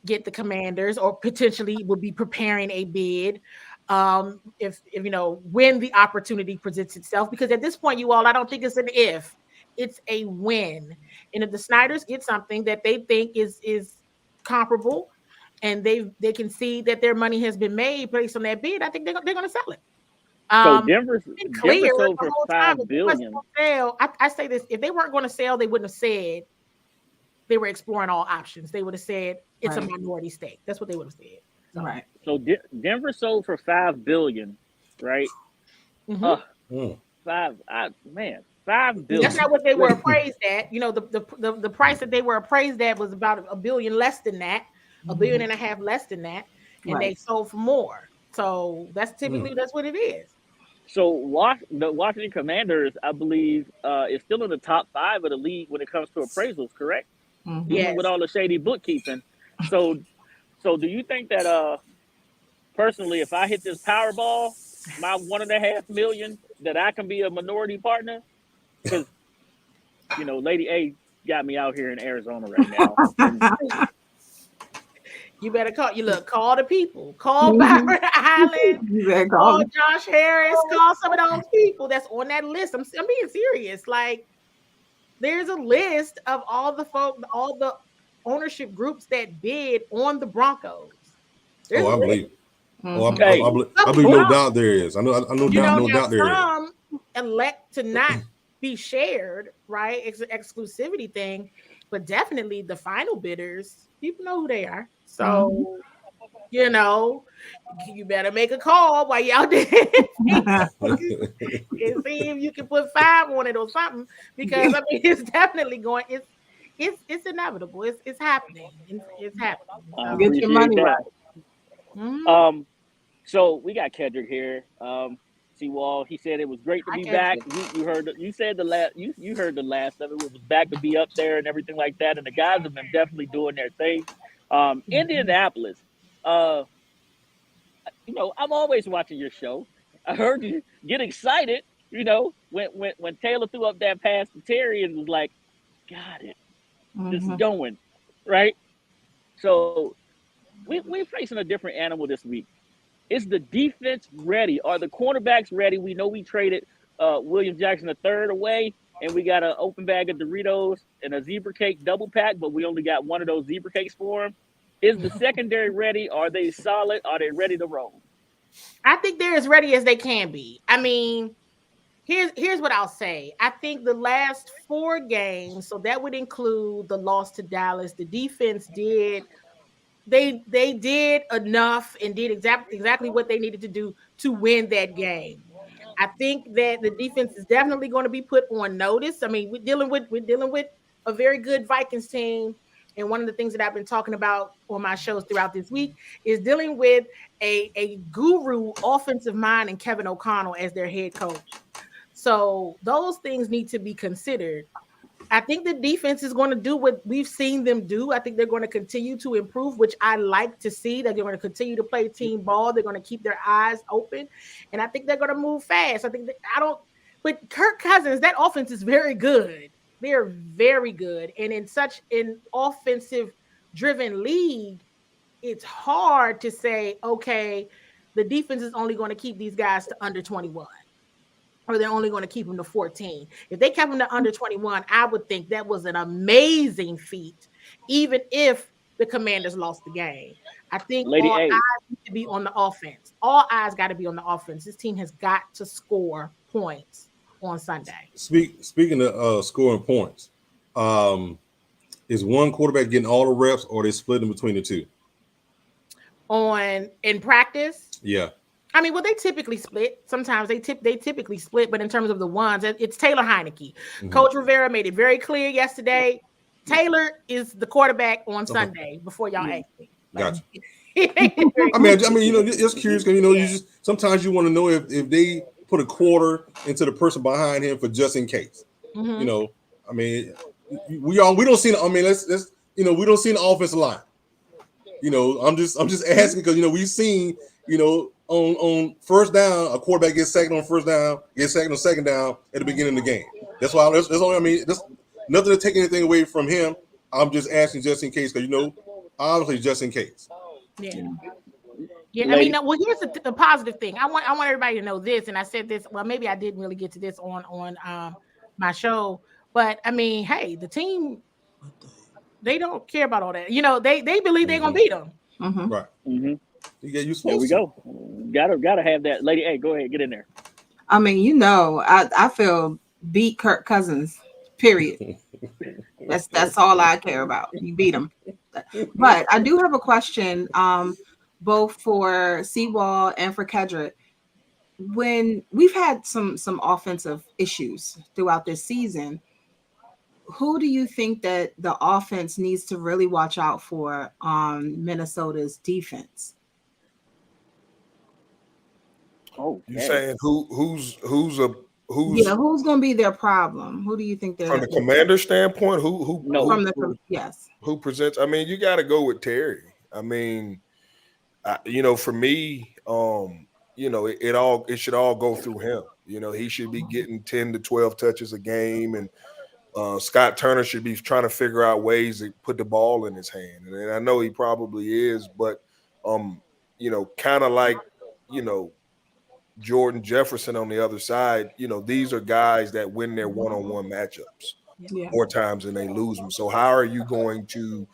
get the Commanders, or potentially would be preparing a bid if when the opportunity presents itself. Because at this point, you all, I don't think it's an if, it's a when. And if the Snyders get something that they think is comparable, and they can see that their money has been made based on that bid, I think they're going to sell it. So Denver Clear sold the for whole time. $5 billion. I say this: if they weren't going to sell, they wouldn't have said they were exploring all options. They would have said it's a minority stake. That's what they would have said. So. Right. So Denver sold for $5 billion, right? Mm-hmm. $5 billion. That's not what they were appraised at. The price that they were appraised at was about $1 billion less than that, $1.5 billion less than that, and they sold for more. So that's typically that's what it is. So the Washington Commanders, I believe, is still in the top 5 of the league when it comes to appraisals, correct? Mm-hmm. Even with all the shady bookkeeping. So do you think that personally, if I hit this Powerball, my $1.5 million, that I can be a minority partner? Because Lady A got me out here in Arizona right now. You better call the people. Call Byron Allen. Call Josh Harris. Call some of those people that's on that list. I'm being serious. Like, there's a list of all the ownership groups that bid on the Broncos. I believe. I believe no doubt there is. I know no doubt there is. Some elect to not be shared, right? It's an exclusivity thing, but definitely the final bidders, people know who they are. So, you better make a call while y'all there and see if you can put 5 on it or something. Because it's definitely going. It's inevitable. It's happening. It's happening. Get your money right. Mm-hmm. So we got Kedric here. CWall, he said it was great to be back. You heard the last of it. It was back to be up there and everything like that. And the guys have been definitely doing their thing. Indianapolis, I'm always watching your show. I heard you get excited, when Taylor threw up that pass to Terry and was like, got it. This is going, right? So we're facing a different animal this week. Is the defense ready? Are the cornerbacks ready? We know we traded William Jackson III away, and we got an open bag of Doritos and a zebra cake double pack, but we only got one of those zebra cakes for him. Is the secondary ready? Are they solid? Are they ready to roll? I think they're as ready as they can be. I mean, here's what I'll say. I think the last 4 games, so that would include the loss to Dallas, the defense did – They did enough and did exactly what they needed to do to win that game. I think that the defense is definitely going to be put on notice. I mean, we're dealing with a very good Vikings team, and one of the things that I've been talking about on my shows throughout this week is dealing with a guru offensive mind and Kevin O'Connell as their head coach. So those things need to be considered. I think the defense is going to do what we've seen them do. I think they're going to continue to improve, which I like to see. That they're going to continue to play team ball. They're going to keep their eyes open, and I think they're going to move fast. But Kirk Cousins, that offense is very good. They're very good, and in such an offensive-driven league, it's hard to say, okay, the defense is only going to keep these guys to under 21. Or they're only going to keep them to 14. If they kept them to under 21, I would think that was an amazing feat, even if the Commanders lost the game. I think all eyes need to be on the offense. All eyes got to be on the offense. This team has got to score points on Sunday. Speaking of scoring points, is one quarterback getting all the reps, or are they splitting between the two? In practice? Yeah. I mean, well, they typically split. Sometimes they typically split, but in terms of the ones, it's Taylor Heineke. Mm-hmm. Coach Rivera made it very clear yesterday. Taylor is the quarterback on Sunday. Before y'all ask me, gotcha. I mean, it's curious because sometimes you want to know if they put a quarter into the person behind him for just in case. Mm-hmm. I mean, we don't see. I mean, let's we don't see an offensive line. I'm just asking because we've seen on first down, a quarterback gets sacked on first down, gets sacked on second down at the beginning of the game. That's why. That's all. I mean, that's nothing to take anything away from him. I'm just asking just in case, because obviously just in case. Yeah. I mean, well, here's the positive thing. I want everybody to know this, and I said this. Well, maybe I didn't really get to this on my show, but I mean, hey, the team, they don't care about all that. They believe they're gonna beat them. Mm-hmm. Right. Mm-hmm. Yeah, you there we go. Gotta have that, lady. Hey, go ahead, get in there. I mean, I feel beat Kirk Cousins. Period. That's all I care about. You beat him. But I do have a question, both for CWall and for Kedric. When we've had some offensive issues throughout this season, who do you think that the offense needs to really watch out for on Minnesota's defense? Oh, you saying who's who's going to be their problem? Who do you think they're from the commander standpoint? Who presents? I mean, you got to go with Terry. I mean, for me, it should all go through him. He should be getting 10 to 12 touches a game, and Scott Turner should be trying to figure out ways to put the ball in his hand. And I know he probably is, but kind of like Jordan Jefferson on the other side, these are guys that win their one-on-one matchups more times than they lose them. So how are you going to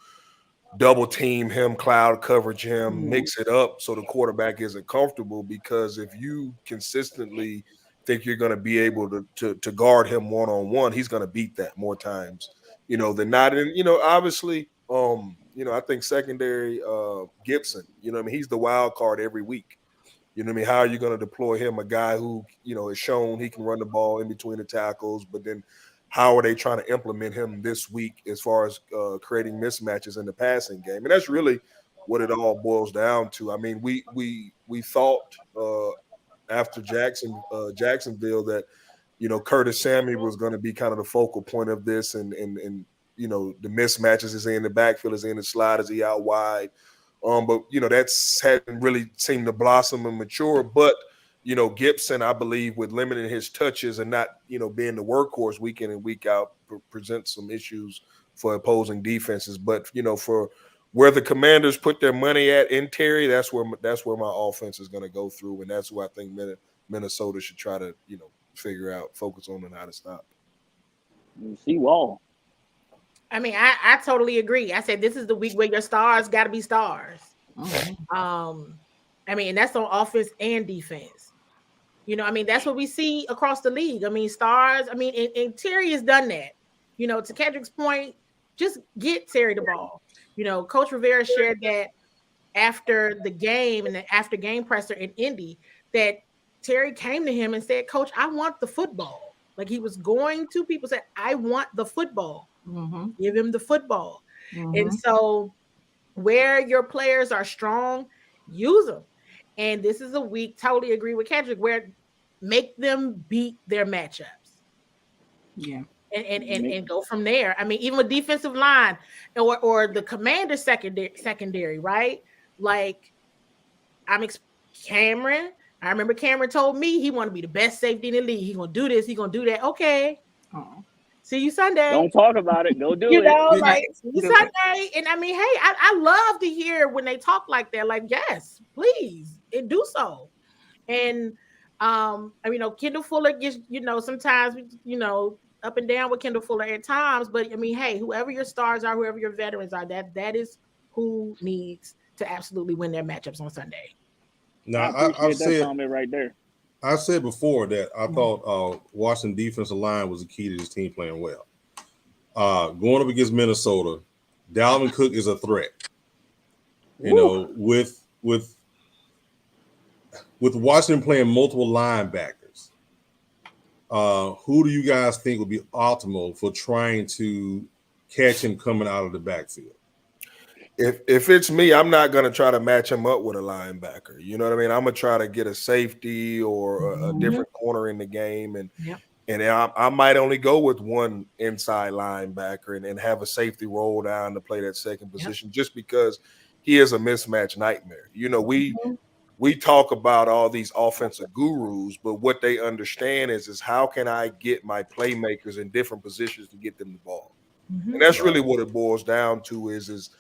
double team him, cloud coverage him, mix it up so the quarterback isn't comfortable? Because if you consistently think you're going to be able to guard him one-on-one, he's going to beat that more times, than not. And, obviously, I think secondary Gibson, he's the wild card every week. How are you going to deploy him, a guy who, has shown he can run the ball in between the tackles, but then how are they trying to implement him this week as far as creating mismatches in the passing game? And that's really what it all boils down to. I mean, we thought after Jacksonville that, Curtis Samuel was going to be kind of the focal point of this, and the mismatches, is he in the backfield, is he in the slot, is he out wide? But that's hadn't really seemed to blossom and mature. But Gibson, I believe, with limiting his touches and not being the workhorse week in and week out, presents some issues for opposing defenses. But for where the Commanders put their money at in Terry, that's where my offense is going to go through, and that's where I think Minnesota should try to figure out, focus on, and how to stop. CWall. I mean, I totally agree. I said this is the week where your stars got to be stars. Mm-hmm. I mean, that's on offense and defense. I mean, that's what we see across the league. I mean, stars. I mean, and Terry has done that. To Kedric's point, just get Terry the ball. Coach Rivera shared that after the game and the after game presser in Indy, that Terry came to him and said, "Coach, I want the football." Like he was going to people, said, "I want the football." Mm-hmm. Give him the football. Mm-hmm. And so where your players are strong, use them. And this is a week, totally agree with Kedric, where make them beat their matchups. Yeah. And go from there. I mean, even with defensive line or the commander secondary, right? Like Cameron. I remember Cameron told me he wanted to be the best safety in the league. He's gonna do this, he's gonna do that. Okay. Oh. See you Sunday. Don't talk about it. Go do it. Like see you Sunday. And I mean, hey, I love to hear when they talk like that. Like, yes, please, and do so. And Kendall Fuller gets, sometimes up and down with Kendall Fuller at times. But I mean, hey, whoever your stars are, whoever your veterans are, that is who needs to absolutely win their matchups on Sunday. Now, I've said that comment right there. I said before that I thought Washington defensive line was the key to this team playing well. Going up against Minnesota, Dalvin Cook is a threat. With Washington playing multiple linebackers, who do you guys think would be optimal for trying to catch him coming out of the backfield? If it's me, I'm not going to try to match him up with a linebacker. You know what I mean? I'm going to try to get a safety or a different corner in the game. And I might only go with one inside linebacker and have a safety roll down to play that second position just because he is a mismatch nightmare. we talk about all these offensive gurus, but what they understand is how can I get my playmakers in different positions to get them the ball? And that's really what it boils down to is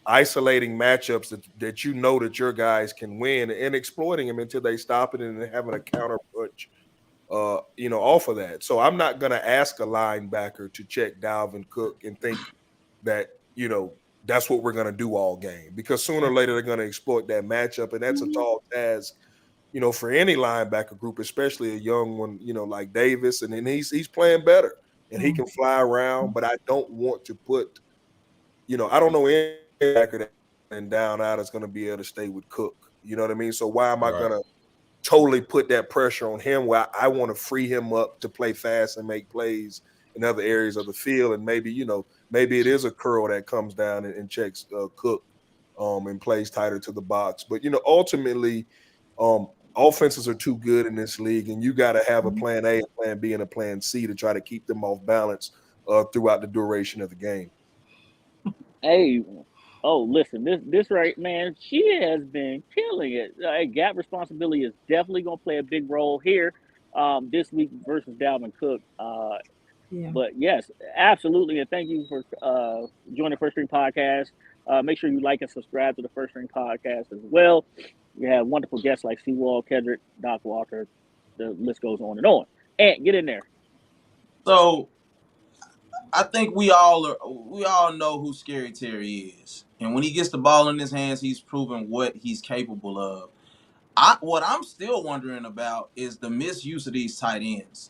isolating matchups that you know that your guys can win and exploiting them until they stop it and then having a counter punch off of that. So I'm not gonna ask a linebacker to check Dalvin Cook and think that, that's what we're gonna do all game, because sooner or later they're gonna exploit that matchup, and that's a tall task, for any linebacker group, especially a young one, like Davis. And then he's playing better and he can fly around, but I don't want to put, I don't know any linebacker that and down out is going to be able to stay with Cook. You know what I mean? So why am I going to totally put that pressure on him where I want to free him up to play fast and make plays in other areas of the field? And maybe, maybe it is a curl that comes down and checks Cook and plays tighter to the box. But, ultimately, offenses are too good in this league, and you got to have a plan A, a plan B, and a plan C to try to keep them off balance throughout the duration of the game. Hey, listen, this right, man, she has been killing it. Gap responsibility is definitely going to play a big role here this week versus Dalvin Cook. But yes, absolutely, and thank you for joining First String Podcast. Make sure you like and subscribe to the First String Podcast as well. We have wonderful guests like CWall, Kedric, Doc Walker. The list goes on and on. And get in there. So I think we all know who Scary Terry is. And when he gets the ball in his hands, he's proven what he's capable of. What I'm still wondering about is the misuse of these tight ends.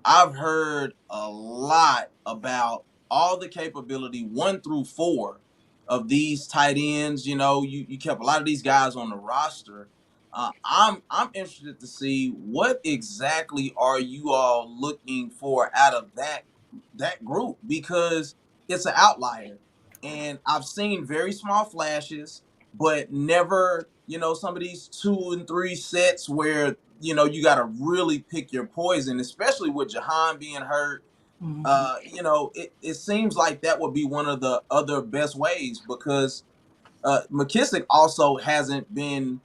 I've heard a lot about all the capability 1 through 4 of these tight ends. You kept a lot of these guys on the roster. I'm interested to see what exactly are you all looking for out of that group, because it's an outlier. And I've seen very small flashes, but never, some of these 2 and 3 sets where, you got to really pick your poison, especially with Jahan being hurt. It seems like that would be one of the other best ways, because McKissick also hasn't been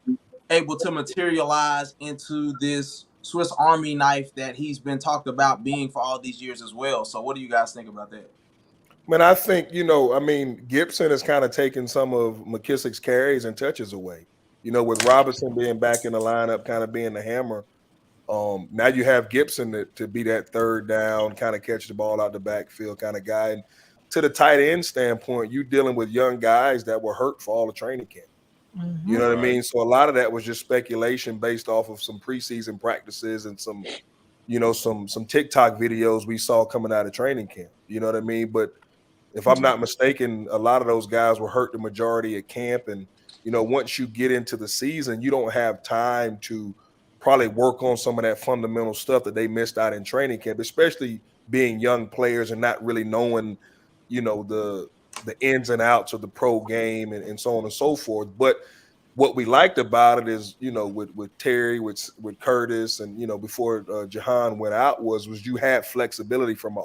able to materialize into this Swiss Army knife that he's been talked about being for all these years as well. So what do you guys think about that? Man, I think, Gibson has kind of taken some of McKissick's carries and touches away. With Robinson being back in the lineup, kind of being the hammer. Now you have Gibson to be that third down, kind of catch the ball out the backfield kind of guy. And to the tight end standpoint, you're dealing with young guys that were hurt for all the training camp. You know what I mean? So a lot of that was just speculation based off of some preseason practices and some TikTok videos we saw coming out of training camp. You know what I mean? But if I'm not mistaken, a lot of those guys were hurt the majority of camp. And, once you get into the season, you don't have time to probably work on some of that fundamental stuff that they missed out in training camp, especially being young players and not really knowing, the ins and outs of the pro game and so on and so forth. But what we liked about it is, with Terry, with Curtis, and, before Jahan went out was you had flexibility from an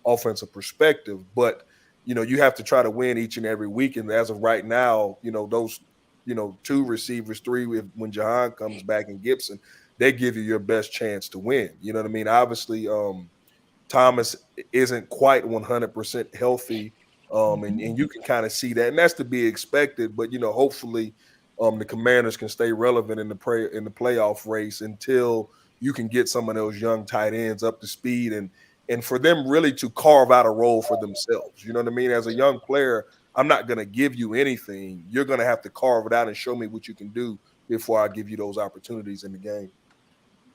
offensive perspective, but you have to try to win each and every week. And as of right now, those 2 receivers, 3 when Jahan comes back and Gibson, they give you your best chance to win. You know what I mean? Obviously, Thomas isn't quite 100% healthy, and you can kind of see that, and that's to be expected. But hopefully, the Commanders can stay relevant in the playoff race until you can get some of those young tight ends up to speed and for them really to carve out a role for themselves. You know what I mean? As a young player, I'm not going to give you anything. You're going to have to carve it out and show me what you can do before I give you those opportunities in the game.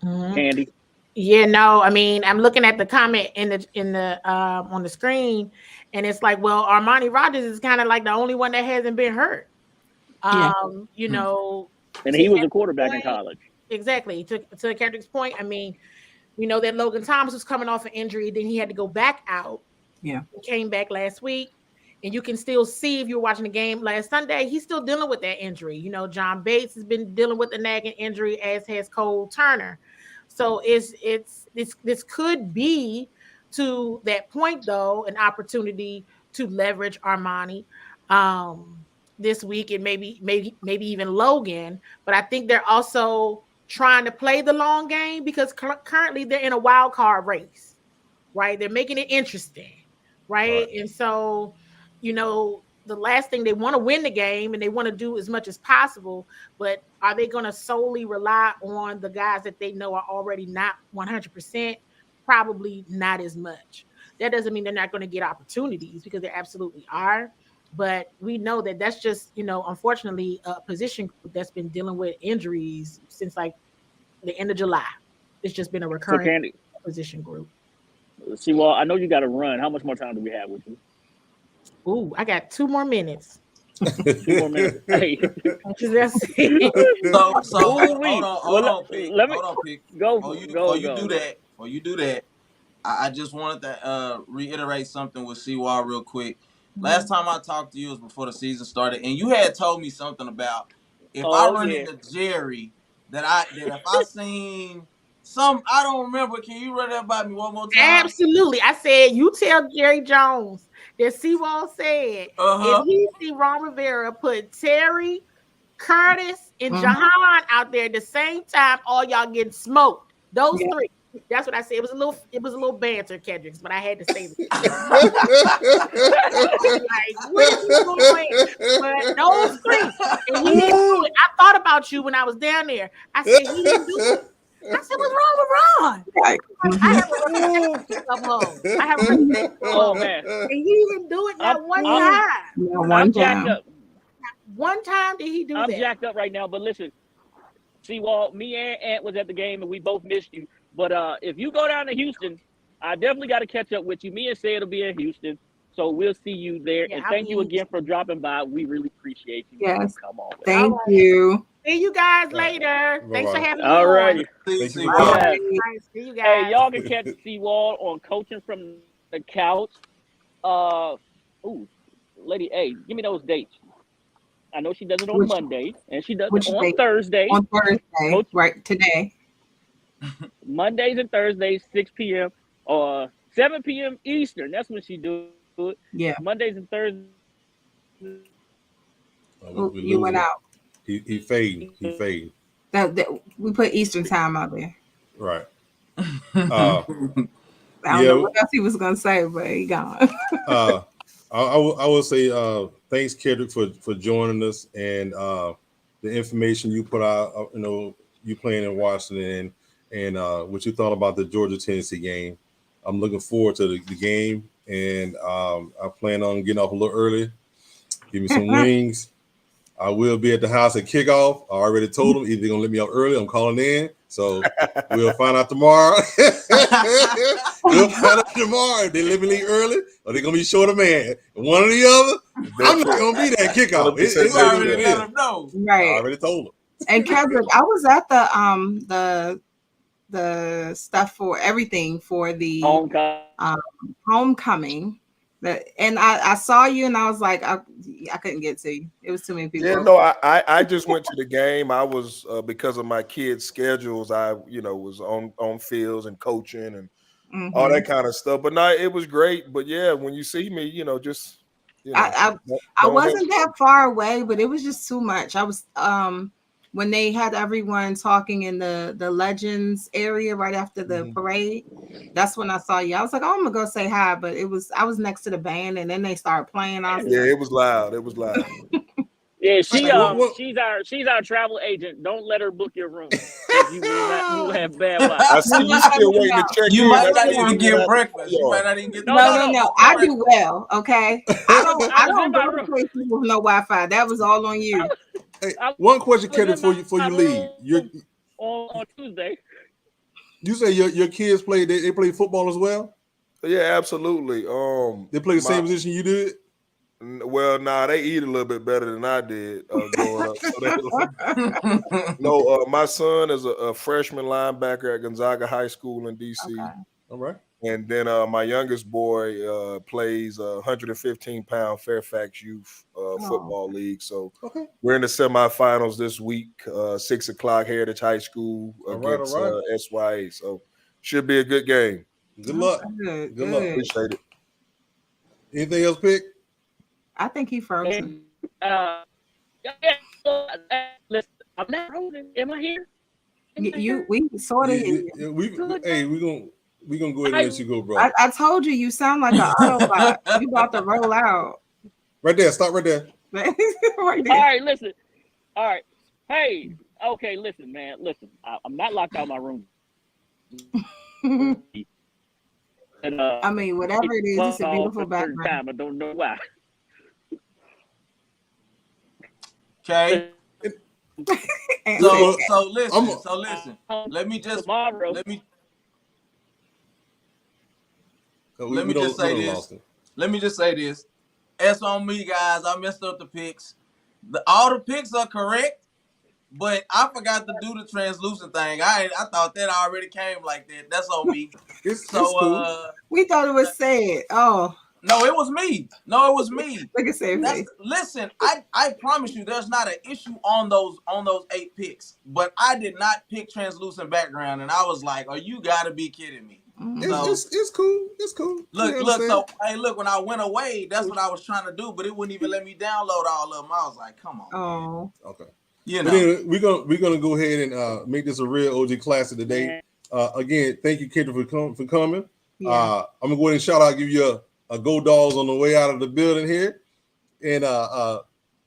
Candy. Yeah, no, I mean, I'm looking at the comment in the on the screen, and it's like, well, Armani Rogers is kind of like the only one that hasn't been hurt. And he was a quarterback in college. Exactly. To Kedric's point, I mean, we know that Logan Thomas was coming off an injury, then he had to go back out. Yeah. He came back last week. And you can still see, if you're watching the game last Sunday, he's still dealing with that injury. John Bates has been dealing with a nagging injury, as has Cole Turner. So this could be, to that point though, an opportunity to leverage Armani. this week, and maybe even Logan. But I think they're also trying to play the long game because currently they're in a wild card race, right? They're making it interesting, right? And so, the last thing, they want to win the game and they want to do as much as possible, but are they going to solely rely on the guys that they know are already not 100%? Probably not as much. That doesn't mean they're not going to get opportunities, because they absolutely are. But we know that that's just, unfortunately, a position group that's been dealing with injuries since like the end of July. It's just been a recurring position group. CWall, I know you got to run. How much more time do we have with you? Ooh, I got 2 more minutes. 2 more minutes. Hey. So hold on, Pick. Hold on, Pick. Before you do that, I just wanted to reiterate something with CWall real quick. Last time I talked to you was before the season started, and you had told me something about if I run into Jerry, that if I seen some, I don't remember. Can you run that by me one more time? Absolutely. I said, you tell Jerry Jones that CWall said if he see Ron Rivera put Terry, Curtis, and Jahan out there at the same time, all y'all getting smoked. Those 3. That's what I said. It was a little banter, Kedric, but I had to say this. Like, what is he doing? But those 3, and he didn't do it. I thought about you when I was down there. I said, he didn't do it. I said, what's wrong with Ron? Right. I have a relationship Oh man. And he didn't do it not one time. One time. One time did he do that? I'm jacked up right now, but listen, CWall, me and Ant was at the game and we both missed you. But if you go down to Houston, I definitely got to catch up with you. Me and Sayed will be in Houston, so we'll see you there. Yeah, and thank you again for dropping by. We really appreciate you. Yes. Come on. Thank you. See you guys later. Thanks for having me. All righty. See you guys. Hey, y'all can catch CWall on Coaching from the Couch. Lady A, give me those dates. I know she does it on Monday, and she does it on Thursday. On Thursday, right, today. Mondays and Thursdays, 6 p.m. or 7 p.m. Eastern. That's when she do it. Yeah. Mondays and Thursdays. You went out. He faded. We put Eastern time out there. Right. I don't know what else he was gonna say, but he gone. I will say thanks, Kedric, for joining us, and the information you put out. You playing in Washington, and what you thought about the Georgia-Tennessee game. I'm looking forward to the game, and I plan on getting off a little early. Give me some wings. I will be at the house at kickoff. I already told them either they're gonna let me up early. I'm calling in, so we'll find out tomorrow. We'll find out tomorrow if they let me leave early or they're gonna be short a man. One or the other. I'm not gonna be there at kickoff. It's already let them know. Right. I already told them. And Kedric, I was at the stuff for everything for the homecoming. And I saw you, and I was like, I couldn't get to you. It was too many people. Yeah, no, I just went to the game. I was because of my kids' schedules. I was on fields and coaching and all that kind of stuff. But no, it was great. But yeah, when you see me, I wasn't that far away, but it was just too much. I was when they had everyone talking in the Legends area right after the parade, that's when I saw you. I was like, oh, I'm gonna go say hi, but I was next to the band, and then they started playing. It was loud. It was loud. Yeah, she's our travel agent. Don't let her book your room. You will have bad luck. I see you still waiting to check in. You might not even get breakfast. You might not even get. No. I do well. Okay. I don't go to places with no Wi-Fi. That was all on you. Hey, one question, Kedric, before you leave. On Tuesday. You say your kids play? They play football as well? Yeah, absolutely. They play the same position you did. Well, they eat a little bit better than I did growing up. No, my son is a freshman linebacker at Gonzaga High School in DC. Okay. All right. And then my youngest boy plays 115-pound Fairfax Youth Football League. So we're in the semifinals this week, 6 o'clock, Heritage High School against SYA. So should be a good game. Good luck. Good luck. Appreciate it. Anything else, Pick? I think he frozen. Listen, I'm not rolling. Am I here? We sort of hear you. We gonna go ahead and let you go, bro. I told you you sound like an Autobot. You about to roll out. Right there. Stop right there. Right All there. right, listen. All right. Hey, okay, listen, man. Listen, I'm not locked out of my room. And, I mean, whatever it is, it's a beautiful background. Time, I don't know why. Okay. So listen. Let me just say this. That's on me, guys. I messed up the picks. All the picks are correct, but I forgot to do the translucent thing. I thought that already came like that. That's on me. It's cool. We thought it was sad. Oh. No, it was me. Look at same face. Listen, I promise you, there's not an issue on those 8 picks. But I did not pick translucent background, and I was like, "Oh, you got to be kidding me!" It's cool. It's cool. Look. So look. When I went away, that's what I was trying to do, but it wouldn't even let me download all of them. I was like, "Come on." Oh, okay. You know, but then we're gonna go ahead and make this a real OG classic today. Again, thank you, Kedric, for coming. Yeah. I'm gonna go ahead and shout out, give you a Go Dogs on the way out of the building here. And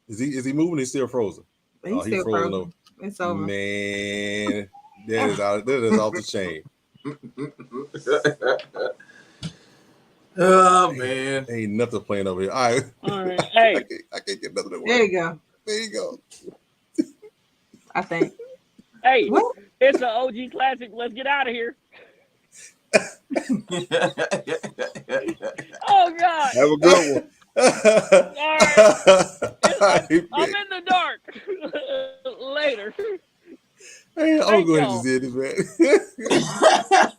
is he moving? He's still frozen. He's still frozen. Over. It's over. Man, that is off the chain. Oh man, ain't nothing playing over here. All right. Hey, I can't get nothing to work. There you go. There you go. I think. Hey, what? It's an OG classic. Let's get out of here. Oh God! Have a good one. All right. I'm in the dark. Later. Hey, I'm going to end this, man.